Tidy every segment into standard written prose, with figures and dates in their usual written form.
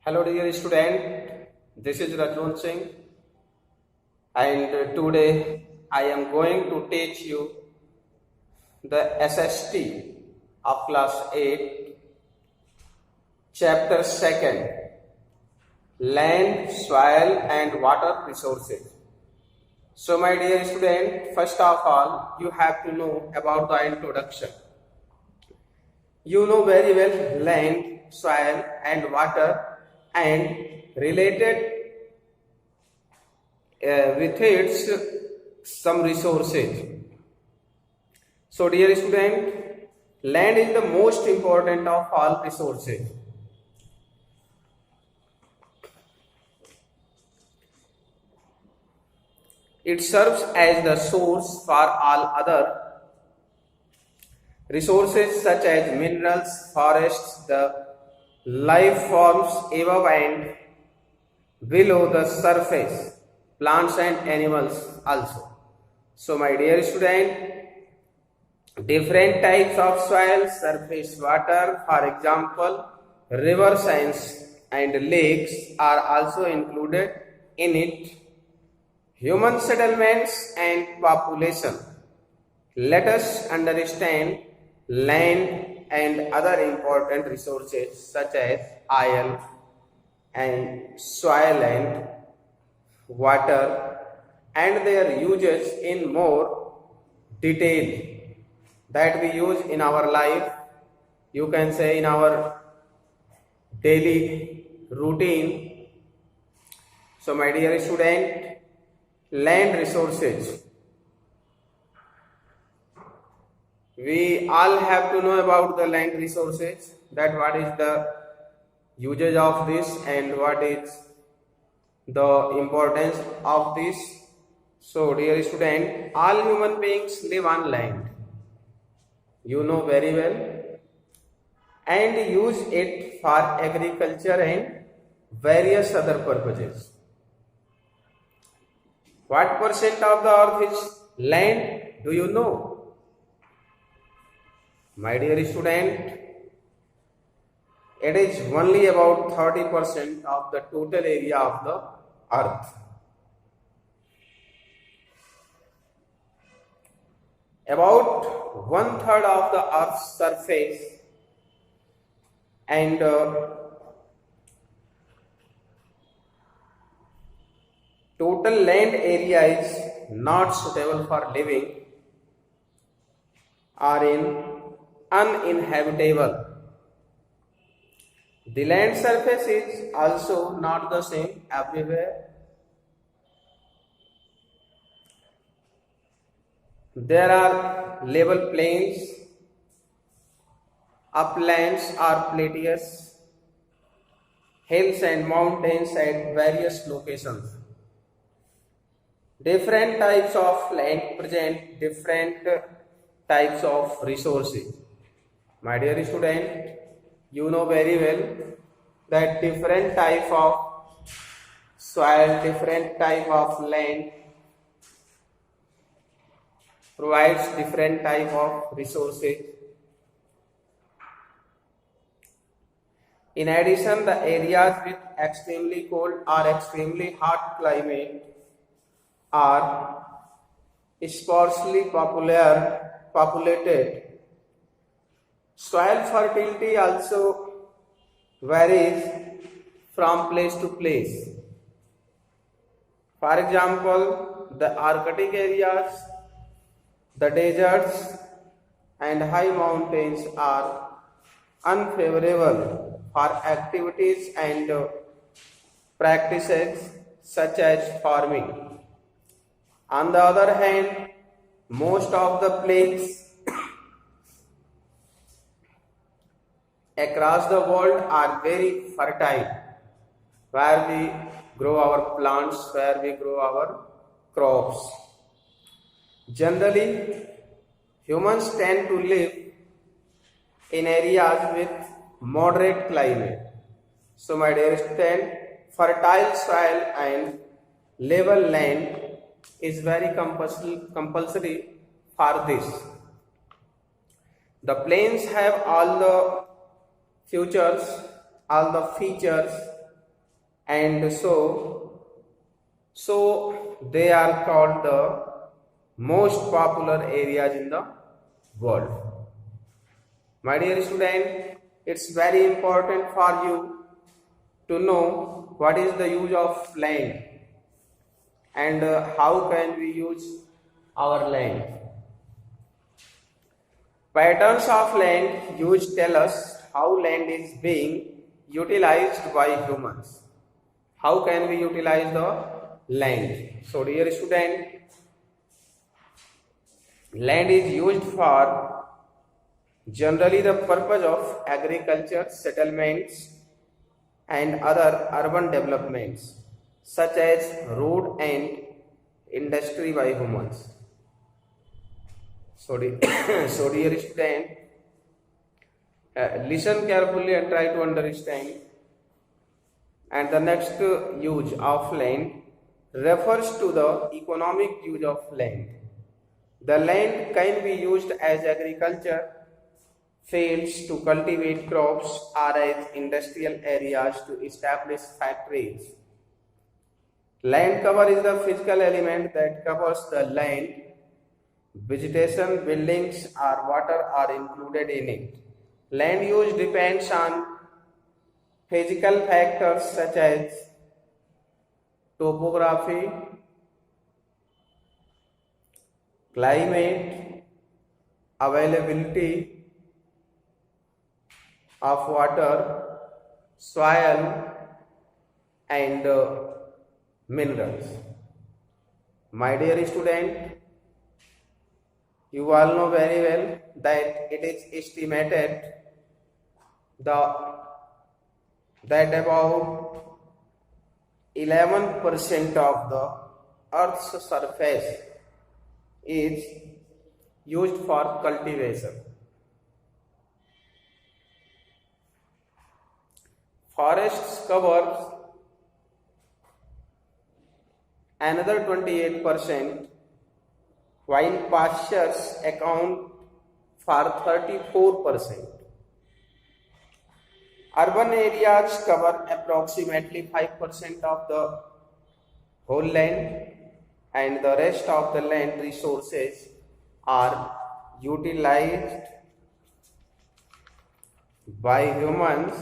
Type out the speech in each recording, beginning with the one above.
Hello dear student, this is Rajun Singh and today I am going to teach you the SST of class 8 chapter 2nd land, soil and water resources. So my dear student, first of all you have to know about the introduction. You know very well land, soil and water and related with its some resources. So dear student, land is the most important of all resources. It serves as the source for all other resources such as minerals, forests, the life forms above and below the surface, plants and animals also. So my dear student, different types of soil, surface water, for example, rivers and lakes are also included in it. Human settlements and population. Let us understand land and other important resources such as oil and soil and water and their uses in more detail that we use in our life, you can say in our daily routine. So my dear student, land resources. We all have to know about the land resources, that what is the usage of this and what is the importance of this. So dear student, all human beings live on land, you know very well, and use it for agriculture and various other purposes. What percent of the earth is land? Do you know? My dear student, it is only about 30% of the total area of the earth. About 1/3 of the earth's surface and total land area is not suitable for living or uninhabitable. The land surface is also not the same everywhere. There are level plains, uplands or plateaus, hills and mountains at various locations. Different types of land present different types of resources. My dear student, you know very well that different type of soil, different type of land provides different type of resources. In addition, the areas with extremely cold or extremely hot climate are sparsely populated. Soil fertility also varies from place to place. For example, the Arctic areas, the deserts and high mountains are unfavorable for activities and practices such as farming. On the other hand, most of the plains across the world are very fertile, where we grow our plants, where we grow our crops. Generally, humans tend to live in areas with moderate climate. So my dear student, fertile soil and level land is very compulsory for this. The plains have all the features and so they are called the most popular areas in the world. My dear student, it's very important for you to know what is the use of land and how can we use our land. Patterns of land use tell us how land is being utilized by humans. How can we utilize the land? So dear student, land is used for generally the purpose of agriculture, settlements and other urban developments such as road and industry by humans. So dear student, listen carefully and try to understand. And the next use of land refers to the economic use of land. The land can be used as agriculture fields to cultivate crops or as industrial areas to establish factories. Land cover is the physical element that covers the land. Vegetation, buildings or water are included in it. Land use depends on physical factors such as topography, climate, availability of water, soil and minerals. My dear student, you all know very well that it is estimated that about 11% of the Earth's surface is used for cultivation. Forests cover another 28%, while pastures account for 34%. Urban areas cover approximately 5% of the whole land, and the rest of the land resources are utilized by humans,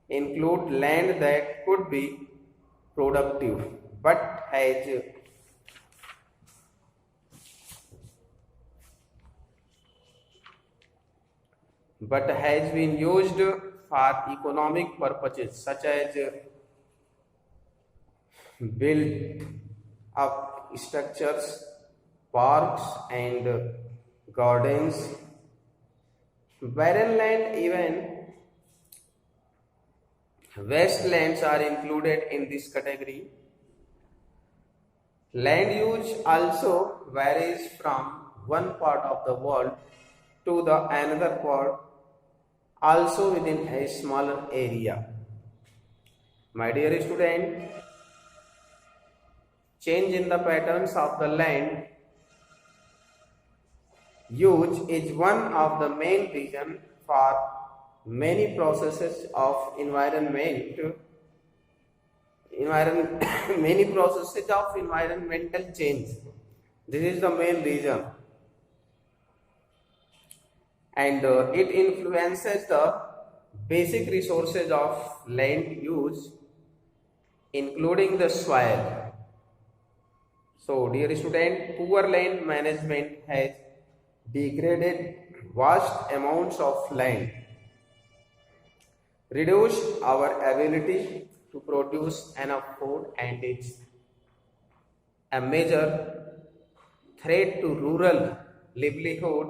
include land that could be productive but has been used for economic purposes such as build up structures, parks and gardens. Barren land, even wastelands are included in this category. Land use also varies from one part of the world to the another part, also within a smaller area. My dear student, change in the patterns of the land use is one of the main reasons for many processes of environmental change. This is the main reason, and it influences the basic resources of land use, including the soil. So dear student, poor land management has degraded vast amounts of land, reduced our ability to produce enough food, and it's a major threat to rural livelihood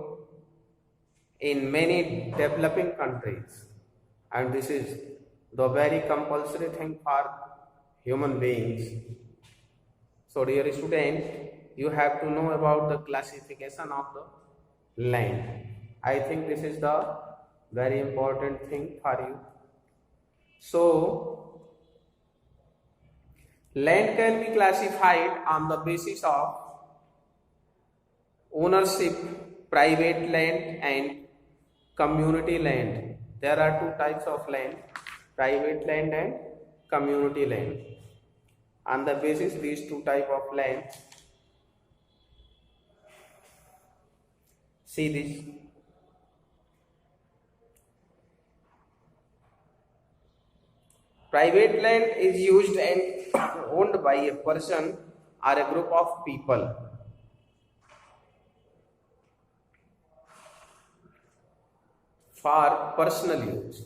in many developing countries, and this is the very compulsory thing for human beings. So dear student, you have to know about the classification of the land. I think this is the very important thing for you. So land can be classified on the basis of ownership, private land and community land. There are two types of land, private land and community land. On the basis these two type of land, see this. Private land is used and owned by a person or a group of people for personal use,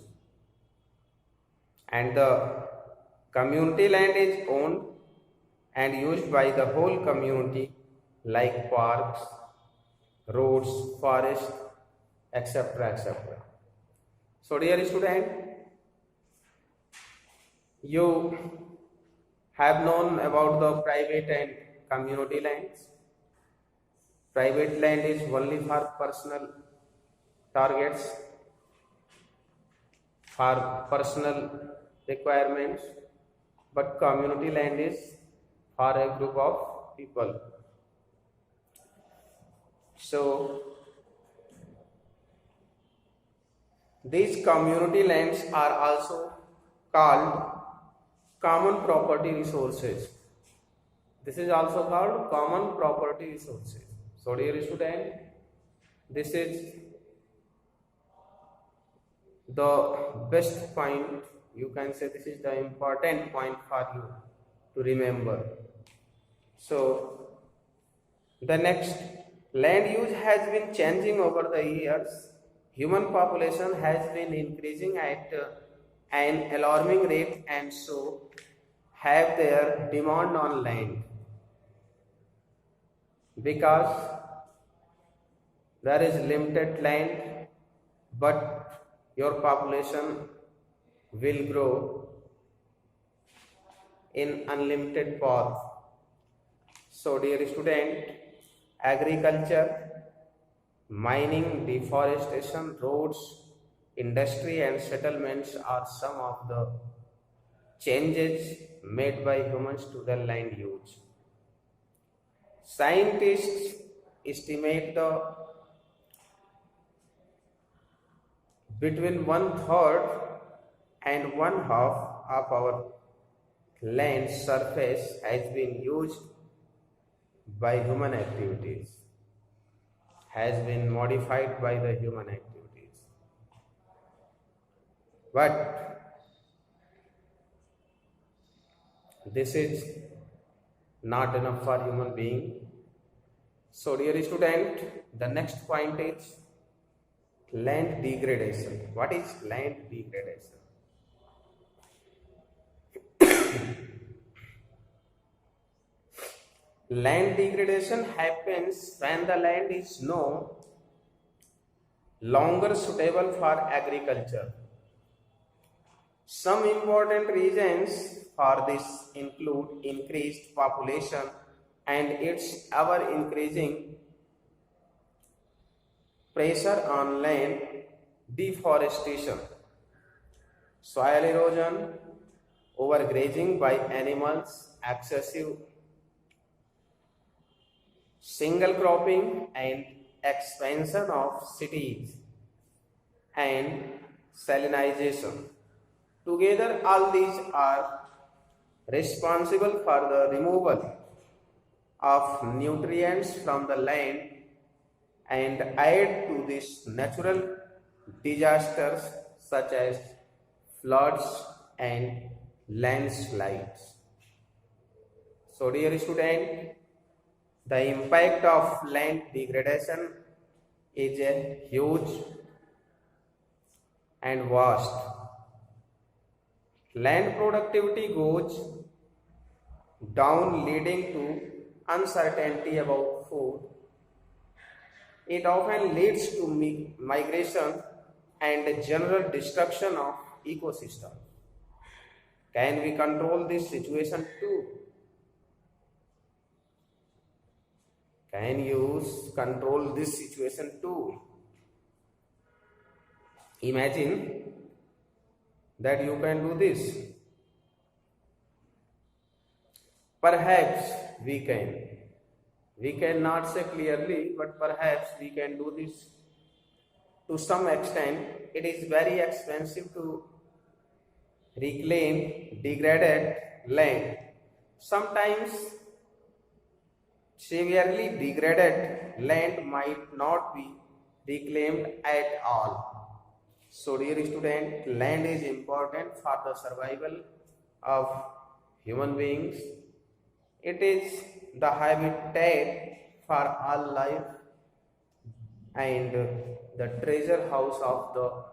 and the community land is owned and used by the whole community like parks, roads, forests, etc. etc. So dear student, you have known about the private and community lands. Private land is only for personal targets, for personal requirements, but community land is for a group of people. So these community lands are also called common property resources. This is also called common property resources. So dear student, this is the best point, you can say this is the important point for you to remember. So the next, land use has been changing over the years. Human population has been increasing at an alarming rate, and so have their demand on land, because there is limited land, but your population will grow in unlimited path. So dear student, agriculture, mining, deforestation, roads, industry and settlements are some of the changes made by humans to the land use. Scientists estimate the between 1/3 and 1/2 of our land surface has been used by human activities, has been modified by the human activities. But this is not enough for human being. So dear student, the next point is land degradation. What is land degradation? Land degradation happens when the land is no longer suitable for agriculture. Some important reasons for this include increased population and its ever increasing pressure on land, deforestation, soil erosion, overgrazing by animals, excessive single cropping, and expansion of cities and salinization. Together, all these are responsible for the removal of nutrients from the land and add to these natural disasters such as floods and landslides. So dear student, the impact of land degradation is a huge and vast. Land productivity goes down, leading to uncertainty about food. It often leads to migration and general destruction of ecosystem. Can we control this situation too? Can you control this situation too? Imagine that you can do this. Perhaps we can. We cannot say clearly, but perhaps we can do this to some extent. It is very expensive to reclaim degraded land. Sometimes severely degraded land might not be reclaimed at all. So dear student, land is important for the survival of human beings. It is the habitat for all life and the treasure house of the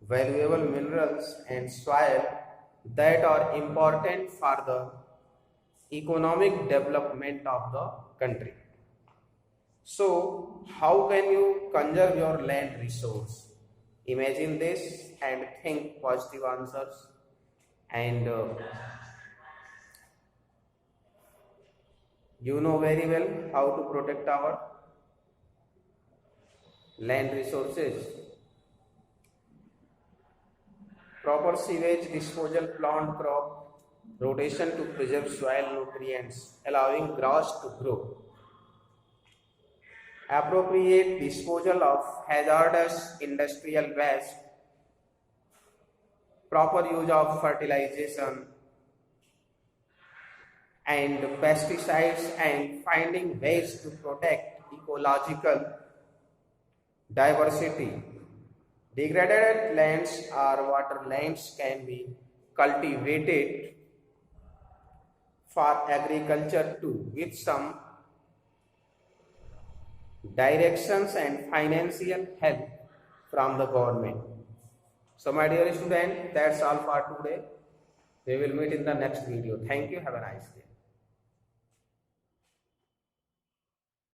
valuable minerals and soil that are important for the economic development of the country. So how can you conserve your land resource? Imagine this and think positive answers, and you know very well how to protect our land resources. Proper sewage disposal, plant crop rotation to preserve soil nutrients, allowing grass to grow. Appropriate disposal of hazardous industrial waste, proper use of fertilization and pesticides, and finding ways to protect ecological diversity. Degraded lands or waterlands can be cultivated for agriculture too, with some directions and financial help from the government. So my dear student, that's all for today. We will meet in the next video. Thank you. Have a nice day.